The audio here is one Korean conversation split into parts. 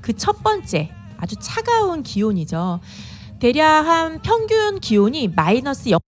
그 첫 번째 아주 차가운 기온이죠. 대략 한 평균 기온이 마이너스 0.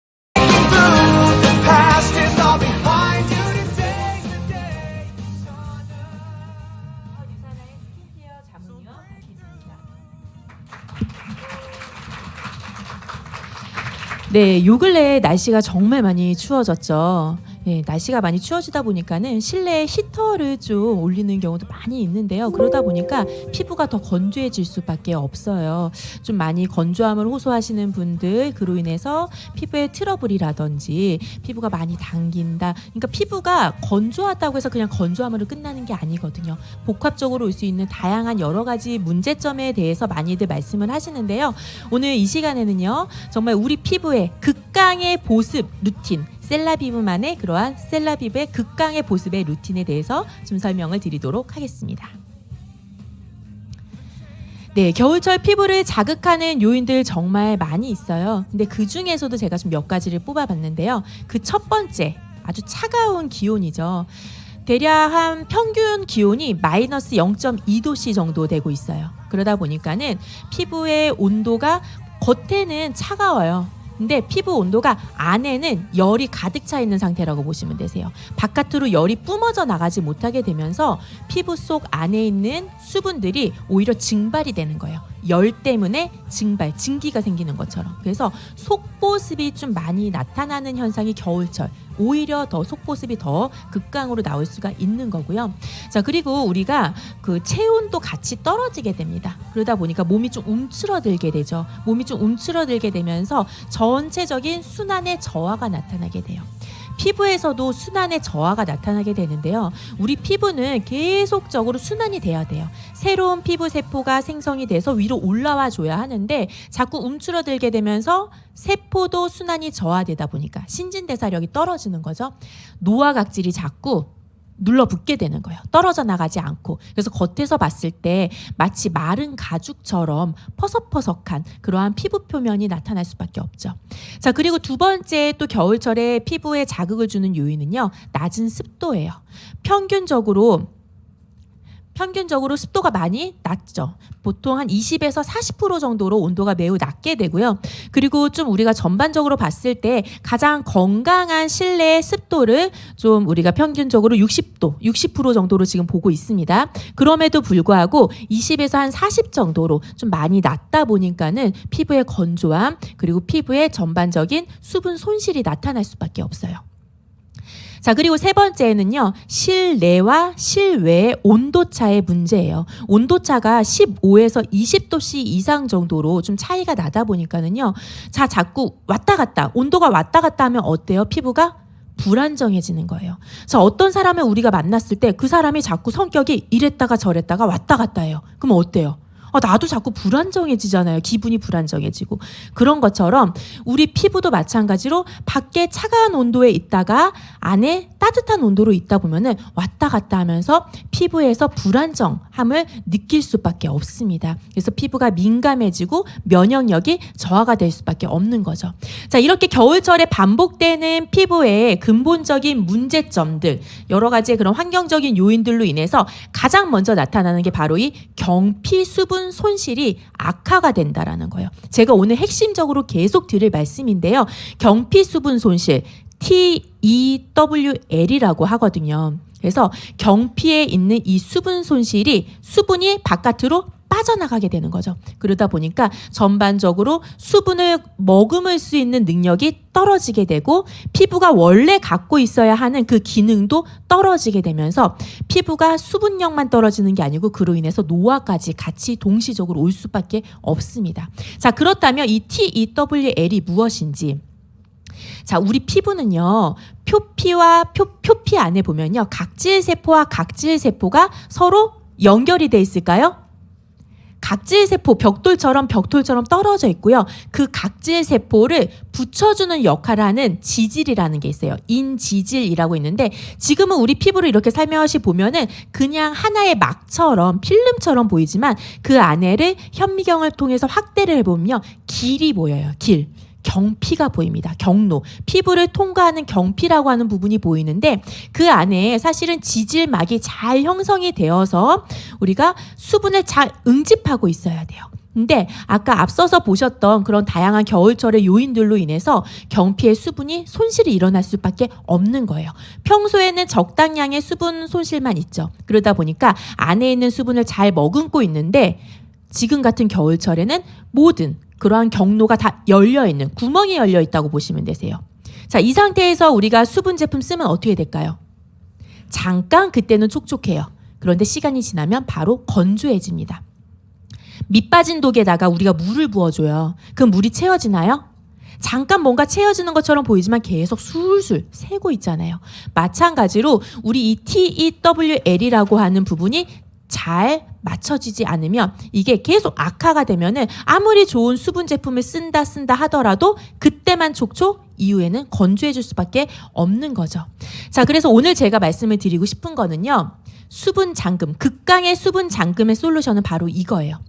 네, 요 근래 날씨가 정말 많이 추워졌죠. 네, 날씨가 많이 추워지다 보니까는 실내에 히터를 좀 올리는 경우도 많이 있는데요. 그러다 보니까 피부가 더 건조해질 수밖에 없어요. 좀 많이 건조함을 호소하시는 분들, 그로 인해서 피부에 트러블이라든지 피부가 많이 당긴다. 그러니까 피부가 건조하다고 해서 그냥 건조함으로 끝나는 게 아니거든요. 복합적으로 올 수 있는 다양한 여러 가지 문제점에 대해서 많이들 말씀을 하시는데요. 오늘 이 시간에는요, 정말 우리 피부의 극강의 보습 루틴, 셀라비브만의 그러한 셀라비브의 극강의 보습의 루틴에 대해서 좀 설명을 드리도록 하겠습니다. 네, 겨울철 피부를 자극하는 요인들 정말 많이 있어요. 근데 그 중에서도 제가 좀 몇 가지를 뽑아봤는데요. 그 첫 번째, 아주 차가운 기온이죠. 대략 한 평균 기온이 마이너스 0.2도씨 정도 되고 있어요. 그러다 보니까는 피부의 온도가 겉에는 차가워요. 근데 피부 온도가 안에는 열이 가득 차 있는 상태라고 보시면 되세요. 바깥으로 열이 뿜어져 나가지 못하게 되면서 피부 속 안에 있는 수분들이 오히려 증발이 되는 거예요. 열 때문에 증발, 증기가 생기는 것처럼. 그래서 속보습이 좀 많이 나타나는 현상이 겨울철, 오히려 더 속보습이 더 극강으로 나올 수가 있는 거고요. 자, 그리고 우리가 그 체온도 같이 떨어지게 됩니다. 그러다 보니까 몸이 좀 움츠러들게 되죠. 몸이 좀 움츠러들게 되면서 전체적인 순환의 저하가 나타나게 돼요. 피부에서도 순환의 저하가 나타나게 되는데요. 우리 피부는 계속적으로 순환이 돼야 돼요. 새로운 피부 세포가 생성이 돼서 위로 올라와 줘야 하는데 자꾸 움츠러들게 되면서 세포도 순환이 저하되다 보니까 신진대사력이 떨어지는 거죠. 노화각질이 자꾸 눌러붙게 되는 거예요. 떨어져 나가지 않고. 그래서 겉에서 봤을 때 마치 마른 가죽처럼 퍼석퍼석한 그러한 피부 표면이 나타날 수밖에 없죠. 자, 그리고 두 번째 또 겨울철에 피부에 자극을 주는 요인은요, 낮은 습도예요. 평균적으로 습도가 많이 낮죠. 보통 한 20에서 40% 정도로 온도가 매우 낮게 되고요. 그리고 좀 우리가 전반적으로 봤을 때 가장 건강한 실내 습도를 좀 우리가 평균적으로 60% 정도로 지금 보고 있습니다. 그럼에도 불구하고 20에서 한 40 정도로 좀 많이 낮다 보니까는 피부의 건조함, 그리고 피부의 전반적인 수분 손실이 나타날 수밖에 없어요. 자, 그리고 세 번째는요, 실내와 실외의 온도차의 문제예요. 온도차가 15에서 20도씨 이상 정도로 좀 차이가 나다 보니까는요, 자, 자꾸 왔다 갔다, 온도가 왔다 갔다 하면 어때요? 피부가 불안정해지는 거예요. 자, 어떤 사람을 우리가 만났을 때 그 사람이 자꾸 성격이 이랬다가 저랬다가 왔다 갔다 해요. 그럼 어때요? 나도 자꾸 불안정해지잖아요. 기분이 불안정해지고. 그런 것처럼 우리 피부도 마찬가지로 밖에 차가운 온도에 있다가 안에 따뜻한 온도로 있다 보면은 왔다 갔다 하면서 피부에서 불안정함을 느낄 수밖에 없습니다. 그래서 피부가 민감해지고 면역력이 저하가 될 수밖에 없는 거죠. 자, 이렇게 겨울철에 반복되는 피부의 근본적인 문제점들, 여러 가지의 그런 환경적인 요인들로 인해서 가장 먼저 나타나는 게 바로 이 경피 수분 손실이 악화가 된다라는 거예요. 제가 오늘 핵심적으로 계속 드릴 말씀인데요. 경피 수분 손실, TEWL이라고 하거든요. 그래서 경피에 있는 이 수분 손실이 수분이 바깥으로 빠져나가게 되는 거죠. 그러다 보니까 전반적으로 수분을 머금을 수 있는 능력이 떨어지게 되고 피부가 원래 갖고 있어야 하는 그 기능도 떨어지게 되면서 피부가 수분력만 떨어지는 게 아니고 그로 인해서 노화까지 같이 동시적으로 올 수밖에 없습니다. 자, 그렇다면 이 TEWL이 무엇인지, 자, 우리 피부는요, 표피와 표피 안에 보면요, 각질세포와 각질세포가 서로 연결이 돼 있을까요? 각질세포, 벽돌처럼 떨어져 있고요. 그 각질세포를 붙여주는 역할을 하는 지질이라는 게 있어요. 인지질이라고 있는데, 지금은 우리 피부를 이렇게 살며시 보면은 그냥 하나의 막처럼, 필름처럼 보이지만 그 안에를 현미경을 통해서 확대를 해보면요, 길이 보여요. 경피가 보입니다. 경로. 피부를 통과하는 경피라고 하는 부분이 보이는데 그 안에 사실은 지질막이 잘 형성이 되어서 우리가 수분을 잘 응집하고 있어야 돼요. 근데 아까 앞서서 보셨던 그런 다양한 겨울철의 요인들로 인해서 경피의 수분이 손실이 일어날 수밖에 없는 거예요. 평소에는 적당량의 수분 손실만 있죠. 그러다 보니까 안에 있는 수분을 잘 머금고 있는데 지금 같은 겨울철에는 모든 그러한 경로가 다 열려있는, 구멍이 열려있다고 보시면 되세요. 자, 이 상태에서 우리가 수분 제품 쓰면 어떻게 될까요? 잠깐 그때는 촉촉해요. 그런데 시간이 지나면 바로 건조해집니다. 밑 빠진 독에다가 우리가 물을 부어줘요. 그 물이 채워지나요? 잠깐 뭔가 채워지는 것처럼 보이지만 계속 술술 새고 있잖아요. 마찬가지로 우리 이 TEWL이라고 하는 부분이 잘 맞춰지지 않으면 이게 계속 악화가 되면은 아무리 좋은 수분 제품을 쓴다 하더라도 그때만 촉촉, 이후에는 건조해질 수밖에 없는 거죠. 자, 그래서 오늘 제가 말씀을 드리고 싶은 거는요. 수분 잠금, 극강의 수분 잠금의 솔루션은 바로 이거예요.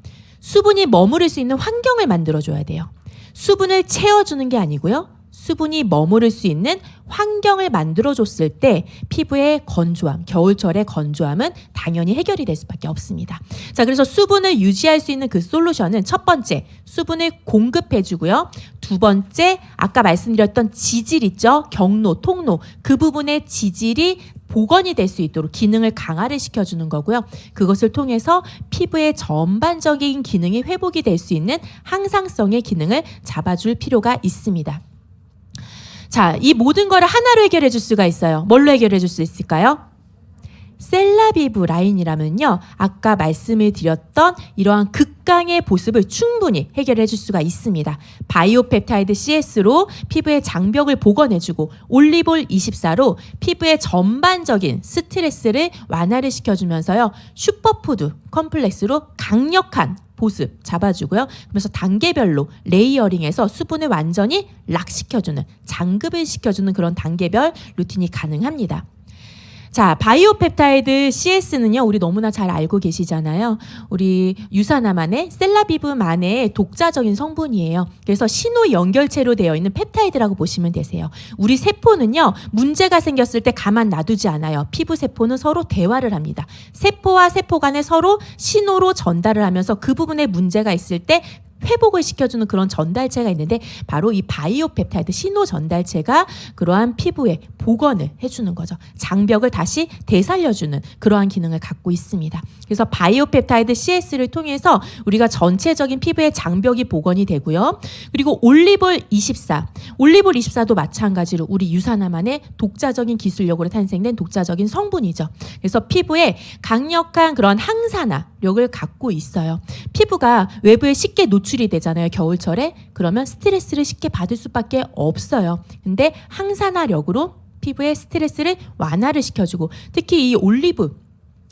수분이 머무를 수 있는 환경을 만들어줘야 돼요. 수분을 채워주는 게 아니고요. 수분이 머무를 수 있는 환경을 만들어줬을 때 피부의 건조함, 겨울철의 건조함은 당연히 해결이 될 수밖에 없습니다. 자, 그래서 수분을 유지할 수 있는 그 솔루션은 첫 번째, 수분을 공급해주고요. 두 번째, 아까 말씀드렸던 지질 있죠? 경로, 통로, 그 부분의 지질이 복원이 될 수 있도록 기능을 강화를 시켜주는 거고요. 그것을 통해서 피부의 전반적인 기능이 회복이 될 수 있는 항상성의 기능을 잡아줄 필요가 있습니다. 자, 이 모든 거를 하나로 해결해 줄 수가 있어요. 뭘로 해결해 줄 수 있을까요? 셀라비브 라인이라면요. 아까 말씀을 드렸던 이러한 극강의 보습을 충분히 해결해 줄 수가 있습니다. 바이오펩타이드 CS로 피부의 장벽을 복원해주고 올리볼 24로 피부의 전반적인 스트레스를 완화를 시켜주면서요. 슈퍼푸드 컴플렉스로 강력한 보습 잡아주고요. 그래서 단계별로 레이어링해서 수분을 완전히 락시켜주는, 장급을 시켜주는 그런 단계별 루틴이 가능합니다. 자, 바이오펩타이드 CS는요, 우리 너무나 잘 알고 계시잖아요. 우리 유산화만의 셀라비브만의 독자적인 성분이에요. 그래서 신호 연결체로 되어 있는 펩타이드라고 보시면 되세요. 우리 세포는요, 문제가 생겼을 때 가만 놔두지 않아요. 피부 세포는 서로 대화를 합니다. 세포와 세포 간에 서로 신호로 전달을 하면서 그 부분에 문제가 있을 때 회복을 시켜주는 그런 전달체가 있는데 바로 이 바이오펩타이드 신호 전달체가 그러한 피부의 복원을 해주는 거죠. 장벽을 다시 되살려주는 그러한 기능을 갖고 있습니다. 그래서 바이오펩타이드 CS를 통해서 우리가 전체적인 피부의 장벽이 복원이 되고요. 그리고 올리볼 24, 올리볼 24도 마찬가지로 우리 유산화만의 독자적인 기술력으로 탄생된 독자적인 성분이죠. 그래서 피부에 강력한 그런 항산화력을 갖고 있어요. 피부가 외부에 쉽게 노출이 되잖아요. 겨울철에. 그러면 스트레스를 쉽게 받을 수밖에 없어요. 근데 항산화력으로 피부의 스트레스를 완화를 시켜주고 특히 이 올리브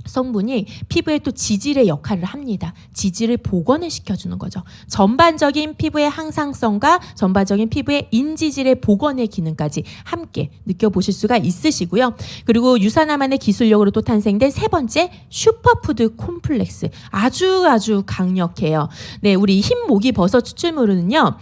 성분이 피부에 또 지질의 역할을 합니다. 지질을 복원을 시켜주는 거죠. 전반적인 피부의 항상성과 전반적인 피부의 인지질의 복원의 기능까지 함께 느껴보실 수가 있으시고요. 그리고 유산화만의 기술력으로 또 탄생된 세 번째 슈퍼푸드 콤플렉스 아주 강력해요. 네, 우리 흰 모기 버섯 추출물은요,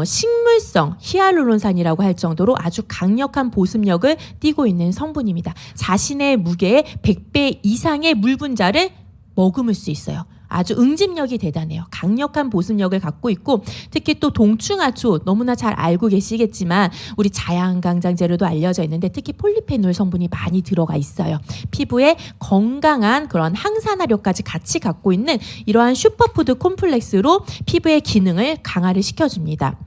식물성 히알루론산이라고 할 정도로 아주 강력한 보습력을 띠고 있는 성분입니다. 자신의 무게의 100배 이상 물 분자를 머금을 수 있어요. 아주 응집력이 대단해요. 강력한 보습력을 갖고 있고 특히 또 동충하초 너무나 잘 알고 계시겠지만 우리 자양강장제로도 알려져 있는데 특히 폴리페놀 성분이 많이 들어가 있어요. 피부에 건강한 그런 항산화력까지 같이 갖고 있는 이러한 슈퍼푸드 콤플렉스로 피부의 기능을 강화를 시켜줍니다.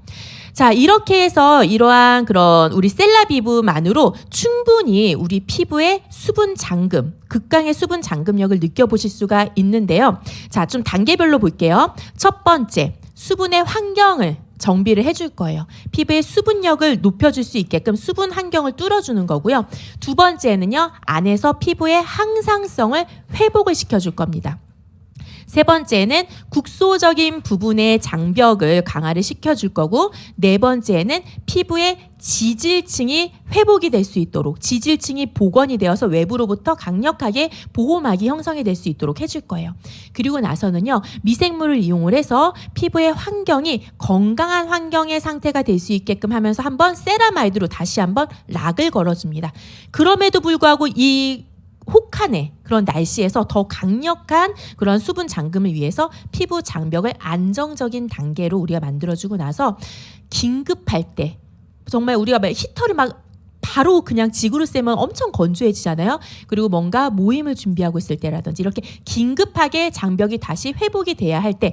자, 이렇게 해서 이러한 그런 우리 셀라비브만으로 충분히 우리 피부의 수분 잠금, 극강의 수분 잠금력을 느껴보실 수가 있는데요. 자, 좀 단계별로 볼게요. 첫 번째, 수분의 환경을 정비를 해줄 거예요. 피부의 수분력을 높여줄 수 있게끔 수분 환경을 뚫어주는 거고요. 두 번째는요, 안에서 피부의 항상성을 회복을 시켜줄 겁니다. 세 번째는 국소적인 부분의 장벽을 강화를 시켜줄 거고, 네 번째는 피부의 지질층이 회복이 될 수 있도록, 지질층이 복원이 되어서 외부로부터 강력하게 보호막이 형성이 될 수 있도록 해줄 거예요. 그리고 나서는요, 미생물을 이용을 해서 피부의 환경이 건강한 환경의 상태가 될 수 있게끔 하면서 한번 세라마이드로 다시 한번 락을 걸어줍니다. 그럼에도 불구하고 이 혹한의 그런 날씨에서 더 강력한 그런 수분 잠금을 위해서 피부 장벽을 안정적인 단계로 우리가 만들어주고 나서 긴급할 때, 정말 우리가 막 히터를 막 바로 그냥 지구로 쐬면 엄청 건조해지잖아요. 그리고 뭔가 모임을 준비하고 있을 때라든지 이렇게 긴급하게 장벽이 다시 회복이 돼야 할 때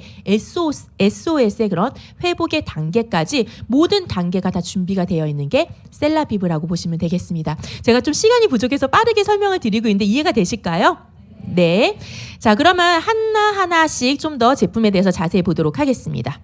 SOS의 그런 회복의 단계까지 모든 단계가 다 준비가 되어 있는 게 셀라비브라고 보시면 되겠습니다. 제가 좀 시간이 부족해서 빠르게 설명을 드리고 있는데 이해가 되실까요? 네. 자, 그러면 하나하나씩 좀 더 제품에 대해서 자세히 보도록 하겠습니다.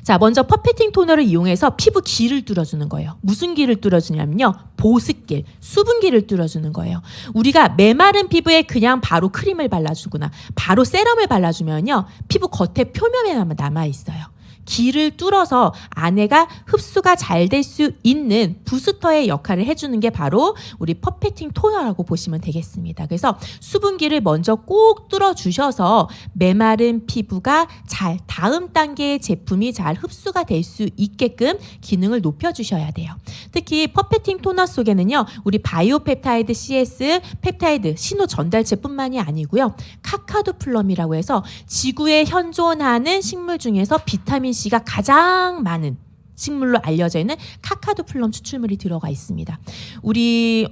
자, 먼저 퍼페팅 토너를 이용해서 피부 길을 뚫어주는 거예요. 무슨 길을 뚫어주냐면요, 보습길, 수분길을 뚫어주는 거예요. 우리가 메마른 피부에 그냥 바로 크림을 발라주거나 바로 세럼을 발라주면요, 피부 겉에 표면에만 남아있어요. 길을 뚫어서 안에가 흡수가 잘 될 수 있는 부스터의 역할을 해주는 게 바로 우리 퍼페팅 토너라고 보시면 되겠습니다. 그래서 수분기를 먼저 꼭 뚫어주셔서 메마른 피부가 잘 다음 단계의 제품이 잘 흡수가 될 수 있게끔 기능을 높여주셔야 돼요. 특히 퍼페팅 토너 속에는요, 우리 바이오펩타이드 CS 펩타이드 신호 전달체뿐만이 아니고요, 카카도플럼이라고 해서 지구에 현존하는 식물 중에서 비타민 C가 가장 많은 식물로 알려져 있는 카카도플럼 추출물이 들어가 있습니다. 우리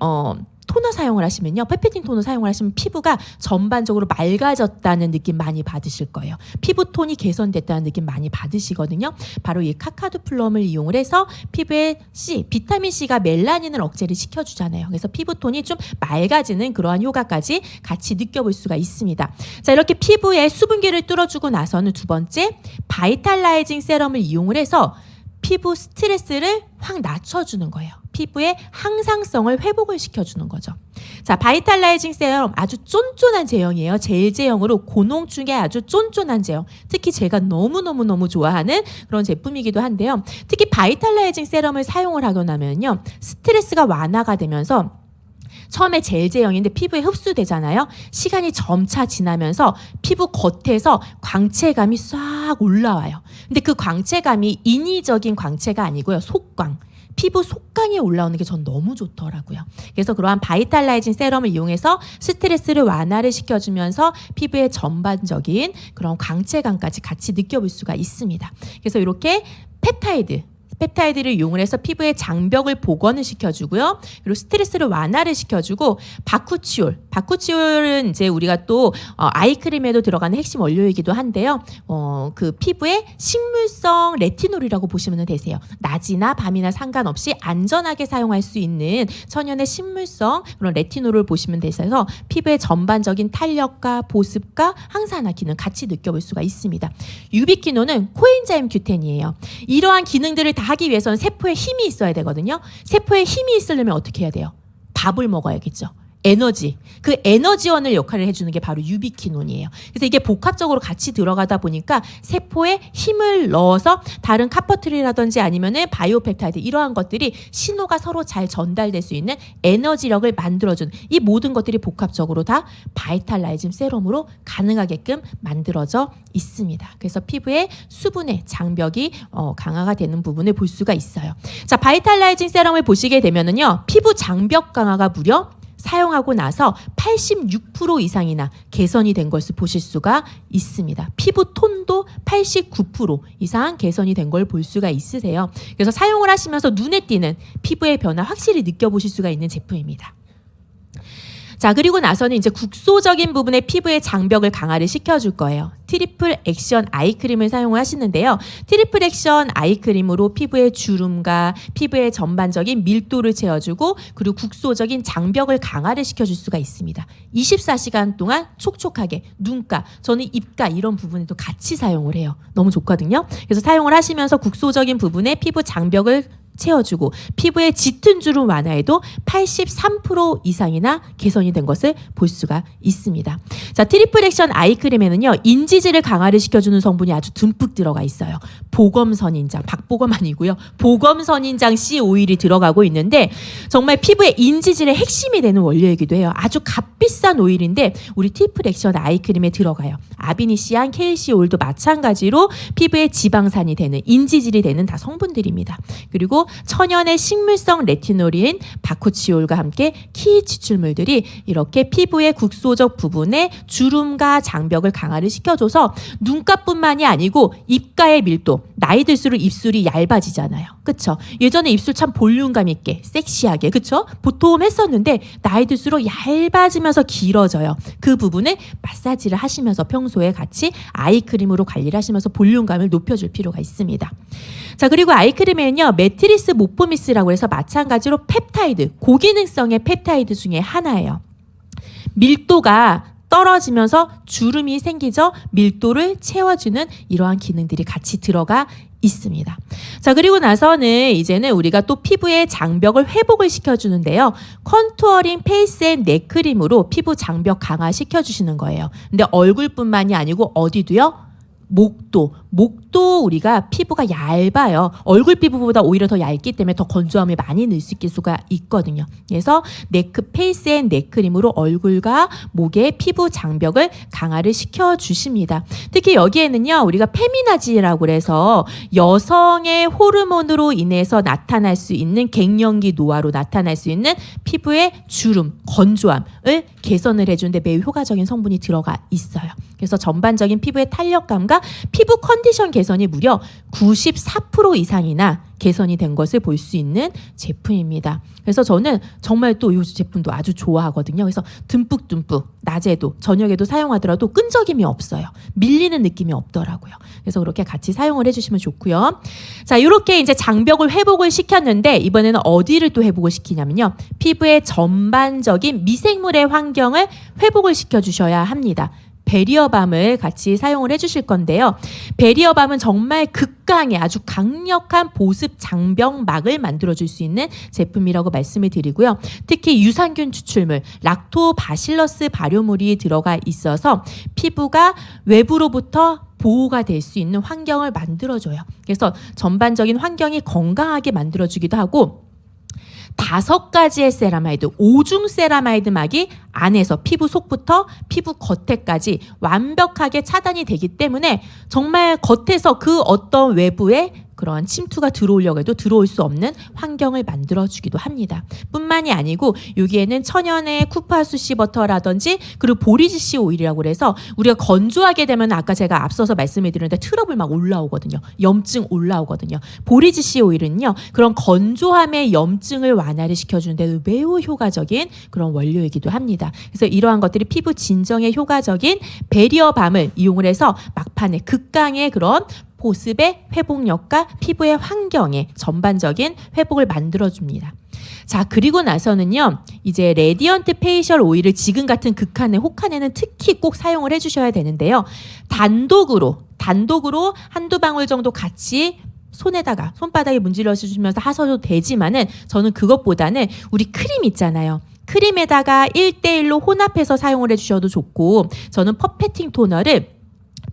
토너 사용을 하시면요, 퍼페팅 토너 사용을 하시면 피부가 전반적으로 맑아졌다는 느낌 많이 받으실 거예요. 피부 톤이 개선됐다는 느낌 많이 받으시거든요. 바로 이 카카도플럼을 이용을 해서 피부에 비타민 C가 멜라닌을 억제를 시켜주잖아요. 그래서 피부 톤이 좀 맑아지는 그러한 효과까지 같이 느껴볼 수가 있습니다. 자, 이렇게 피부에 수분기를 뚫어주고 나서는 두 번째, 바이탈라이징 세럼을 이용을 해서 피부 스트레스를 확 낮춰주는 거예요. 피부의 항상성을 회복을 시켜주는 거죠. 자, 바이탈라이징 세럼 아주 쫀쫀한 제형이에요. 젤 제형으로 고농축에 아주 쫀쫀한 제형. 특히 제가 너무너무 좋아하는 그런 제품이기도 한데요. 특히 바이탈라이징 세럼을 사용을 하고 나면요, 스트레스가 완화가 되면서 처음에 젤 제형인데 피부에 흡수되잖아요. 시간이 점차 지나면서 피부 겉에서 광채감이 싹 올라와요. 근데 그 광채감이 인위적인 광채가 아니고요, 속광. 피부 속광이 올라오는 게 전 너무 좋더라고요. 그래서 그러한 바이탈라이징 세럼을 이용해서 스트레스를 완화를 시켜주면서 피부의 전반적인 그런 광채감까지 같이 느껴볼 수가 있습니다. 그래서 이렇게 펩타이드를 이용을 해서 피부의 장벽을 복원을 시켜주고요. 그리고 스트레스를 완화를 시켜주고, 바쿠치올은 이제 우리가 또 아이크림에도 들어가는 핵심 원료이기도 한데요. 그 피부에 식물성 레티놀이라고 보시면 되세요. 낮이나 밤이나 상관없이 안전하게 사용할 수 있는 천연의 식물성 그런 레티놀을 보시면 되셔서 피부의 전반적인 탄력과 보습과 항산화 기능 같이 느껴볼 수가 있습니다. 유비키노는 코엔자임 큐텐이에요. 이러한 기능들을 다 하기 위해서는 세포에 힘이 있어야 되거든요. 세포에 힘이 있으려면 어떻게 해야 돼요? 밥을 먹어야겠죠. 에너지, 그 에너지원을 역할을 해주는 게 바로 유비키논이에요. 그래서 이게 복합적으로 같이 들어가다 보니까 세포에 힘을 넣어서 다른 카퍼트리라든지 아니면은 바이오펩타이드 이러한 것들이 신호가 서로 잘 전달될 수 있는 에너지력을 만들어준 이 모든 것들이 복합적으로 다 바이탈라이징 세럼으로 가능하게끔 만들어져 있습니다. 그래서 피부의 수분의 장벽이 강화가 되는 부분을 볼 수가 있어요. 자, 바이탈라이징 세럼을 보시게 되면은요, 피부 장벽 강화가 무려 사용하고 나서 86% 이상이나 개선이 된 것을 보실 수가 있습니다. 피부 톤도 89% 이상 개선이 된 걸 볼 수가 있으세요. 그래서 사용을 하시면서 눈에 띄는 피부의 변화 확실히 느껴보실 수가 있는 제품입니다. 자, 그리고 나서는 이제 국소적인 부분의 피부의 장벽을 강화를 시켜줄 거예요. 트리플 액션 아이크림을 사용을 하시는데요. 트리플 액션 아이크림으로 피부의 주름과 피부의 전반적인 밀도를 채워주고, 그리고 국소적인 장벽을 강화를 시켜줄 수가 있습니다. 24시간 동안 촉촉하게 눈가, 저는 입가 이런 부분에도 같이 사용을 해요. 너무 좋거든요. 그래서 사용을 하시면서 국소적인 부분의 피부 장벽을 채워주고 피부의 짙은 주름 완화에도 83% 이상이나 개선이 된 것을 볼 수가 있습니다. 자, 트리플 액션 아이크림에는요, 인지질을 강화를 시켜주는 성분이 아주 듬뿍 들어가 있어요. 보검선인장, 박보검 아니고요. 보검선인장 C 오일이 들어가고 있는데 정말 피부의 인지질의 핵심이 되는 원료이기도 해요. 아주 값비싼 오일인데 우리 트리플 액션 아이크림에 들어가요. 아비니시안, KC 오일도 마찬가지로 피부의 지방산이 되는, 인지질이 되는 다 성분들입니다. 그리고 천연의 식물성 레티놀인 바쿠치올과 함께 키 추출물들이 이렇게 피부의 국소적 부분에 주름과 장벽을 강화를 시켜줘서 눈가뿐만이 아니고 입가의 밀도, 나이 들수록 입술이 얇아지잖아요. 그쵸? 예전에 입술 참 볼륨감 있게 섹시하게, 그쵸? 보통했었는데 나이 들수록 얇아지면서 길어져요. 그 부분을 마사지를 하시면서 평소에 같이 아이크림으로 관리를 하시면서 볼륨감을 높여줄 필요가 있습니다. 자, 그리고 아이크림에는요, 매트리스 모포미스라고 해서 마찬가지로 펩타이드, 고기능성의 펩타이드 중에 하나예요. 밀도가 떨어지면서 주름이 생기죠. 밀도를 채워주는 이러한 기능들이 같이 들어가 있습니다. 자, 그리고 나서는 이제는 우리가 또 피부의 장벽을 회복을 시켜주는데요. 컨투어링 페이스 앤 넥 크림으로 피부 장벽 강화시켜 주시는 거예요. 근데 얼굴뿐만이 아니고 어디도요? 목도 우리가 피부가 얇아요. 얼굴 피부보다 오히려 더 얇기 때문에 더 건조함을 많이 느낄 수가 있거든요. 그래서 페이스 앤 넥 크림으로 얼굴과 목의 피부 장벽을 강화를 시켜주십니다. 특히 여기에는요, 우리가 페미나지라고 해서 여성의 호르몬으로 인해서 나타날 수 있는 갱년기 노화로 나타날 수 있는 피부의 주름, 건조함을 개선을 해주는데 매우 효과적인 성분이 들어가 있어요. 그래서 전반적인 피부의 탄력감과 피부 컨디션 개선이 무려 94% 이상이나 개선이 된 것을 볼 수 있는 제품입니다. 그래서 저는 정말 또 이 제품도 아주 좋아하거든요. 그래서 듬뿍듬뿍 낮에도 저녁에도 사용하더라도 끈적임이 없어요. 밀리는 느낌이 없더라고요. 그래서 그렇게 같이 사용을 해주시면 좋고요. 자, 이렇게 이제 장벽을 회복을 시켰는데 이번에는 어디를 또 회복을 시키냐면요, 피부의 전반적인 미생물의 환경을 회복을 시켜주셔야 합니다. 베리어밤을 같이 사용을 해주실 건데요. 베리어밤은 정말 극강의 아주 강력한 보습 장벽막을 만들어줄 수 있는 제품이라고 말씀을 드리고요. 특히 유산균 추출물, 락토바실러스 발효물이 들어가 있어서 피부가 외부로부터 보호가 될 수 있는 환경을 만들어줘요. 그래서 전반적인 환경이 건강하게 만들어주기도 하고 5가지의 세라마이드, 5중 세라마이드 막이 안에서 피부 속부터 피부 겉에까지 완벽하게 차단이 되기 때문에 정말 겉에서 그 어떤 외부에 그런 침투가 들어오려고 해도 들어올 수 없는 환경을 만들어주기도 합니다. 뿐만이 아니고 여기에는 천연의 쿠파수시 버터라든지 그리고 보리지씨 오일이라고 해서 우리가 건조하게 되면 아까 제가 앞서서 말씀을 드렸는데 트러블 막 올라오거든요. 염증 올라오거든요. 보리지씨 오일은요, 그런 건조함의 염증을 완화를 시켜주는데 매우 효과적인 그런 원료이기도 합니다. 그래서 이러한 것들이 피부 진정에 효과적인 베리어밤을 이용을 해서 막판에 극강의 그런 보습의 회복력과 피부의 환경의 전반적인 회복을 만들어줍니다. 자, 그리고 나서는요, 이제 레디언트 페이셜 오일을 지금 같은 극한의 혹한에는 특히 꼭 사용을 해주셔야 되는데요. 단독으로 한두 방울 정도 같이 손에다가 손바닥에 문질러 주시면서 하셔도 되지만은 저는 그것보다는 우리 크림 있잖아요. 크림에다가 1대1로 혼합해서 사용을 해주셔도 좋고, 저는 퍼페팅 토너를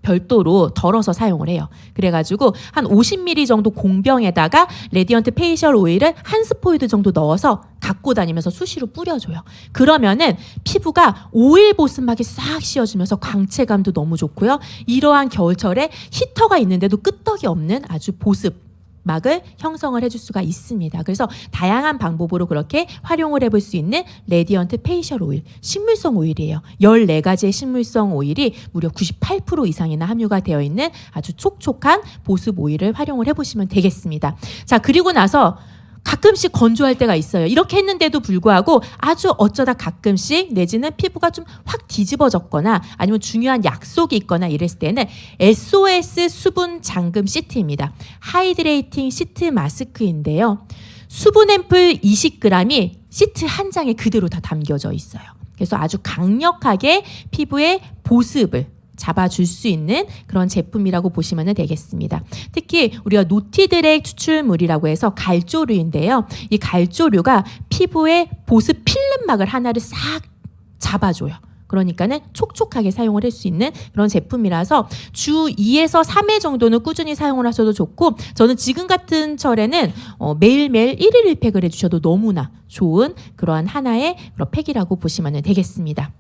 별도로 덜어서 사용을 해요. 그래가지고 한 50ml 정도 공병에다가 레디언트 페이셜 오일을 한 스포이드 정도 넣어서 갖고 다니면서 수시로 뿌려줘요. 그러면은 피부가 오일 보습막이 싹 씌워지면서 광채감도 너무 좋고요. 이러한 겨울철에 히터가 있는데도 끄떡이 없는 아주 보습 막을 형성을 해줄 수가 있습니다. 그래서 다양한 방법으로 그렇게 활용을 해볼 수 있는 레디언트 페이셜 오일, 식물성 오일이에요. 14가지의 식물성 오일이 무려 98% 이상이나 함유가 되어 있는 아주 촉촉한 보습 오일을 활용을 해보시면 되겠습니다. 자, 그리고 나서 가끔씩 건조할 때가 있어요. 이렇게 했는데도 불구하고 아주 어쩌다 가끔씩 내지는 피부가 좀 확 뒤집어졌거나 아니면 중요한 약속이 있거나 이랬을 때는 SOS 수분 잠금 시트입니다. 하이드레이팅 시트 마스크인데요. 수분 앰플 20g이 시트 한 장에 그대로 다 담겨져 있어요. 그래서 아주 강력하게 피부의 보습을 잡아줄 수 있는 그런 제품이라고 보시면 되겠습니다. 특히 우리가 노티드렉 추출물이라고 해서 갈조류인데요. 이 갈조류가 피부에 보습 필름막을 하나를 싹 잡아줘요. 그러니까는 촉촉하게 사용을 할 수 있는 그런 제품이라서 주 2에서 3회 정도는 꾸준히 사용을 하셔도 좋고, 저는 지금 같은 철에는 매일매일 1일 1팩을 해주셔도 너무나 좋은 그러한 하나의 그런 팩이라고 보시면 되겠습니다.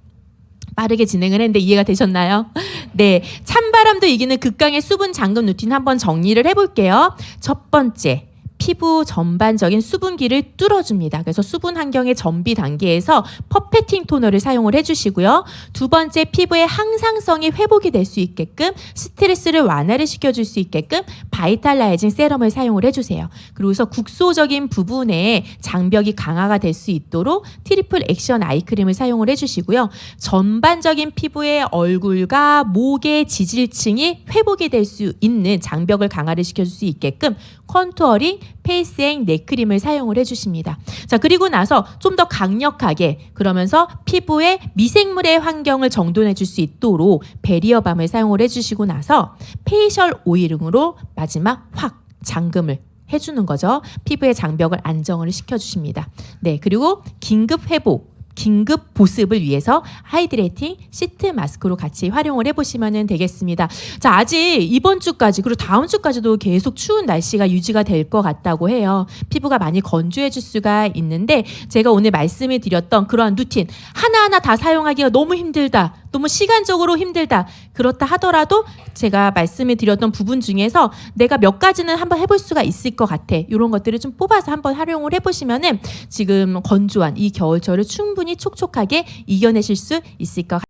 빠르게 진행을 했는데 이해가 되셨나요? 네, 찬바람도 이기는 극강의 수분 잠금 루틴 한번 정리를 해볼게요. 첫 번째, 피부 전반적인 수분기를 뚫어줍니다. 그래서 수분 환경의 정비 단계에서 퍼페팅 토너를 사용을 해주시고요. 두 번째, 피부의 항상성이 회복이 될 수 있게끔 스트레스를 완화를 시켜줄 수 있게끔 바이탈라이징 세럼을 사용을 해주세요. 그리고서 국소적인 부분에 장벽이 강화가 될 수 있도록 트리플 액션 아이크림을 사용을 해주시고요. 전반적인 피부의 얼굴과 목의 지질층이 회복이 될 수 있는 장벽을 강화를 시켜줄 수 있게끔 컨투어링, 페이스앤 넥크림을 사용을 해주십니다. 자, 그리고 나서 좀 더 강력하게, 그러면서 피부에 미생물의 환경을 정돈해 줄 수 있도록 베리어밤을 사용을 해주시고 나서 페이셜 오일링으로 마지막 확 잠금을 해주는 거죠. 피부의 장벽을 안정을 시켜주십니다. 네, 그리고 긴급 회복, 긴급 보습을 위해서 하이드레이팅 시트 마스크로 같이 활용을 해보시면 되겠습니다. 자, 아직 이번 주까지 그리고 다음 주까지도 계속 추운 날씨가 유지가 될 것 같다고 해요. 피부가 많이 건조해질 수가 있는데, 제가 오늘 말씀을 드렸던 그러한 루틴 하나하나 다 사용하기가 너무 힘들다, 너무 시간적으로 힘들다, 그렇다 하더라도 제가 말씀을 드렸던 부분 중에서 내가 몇 가지는 한번 해볼 수가 있을 것 같아, 이런 것들을 좀 뽑아서 한번 활용을 해보시면은 지금 건조한 이 겨울철을 충분히 촉촉하게 이겨내실 수 있을 것 같아요.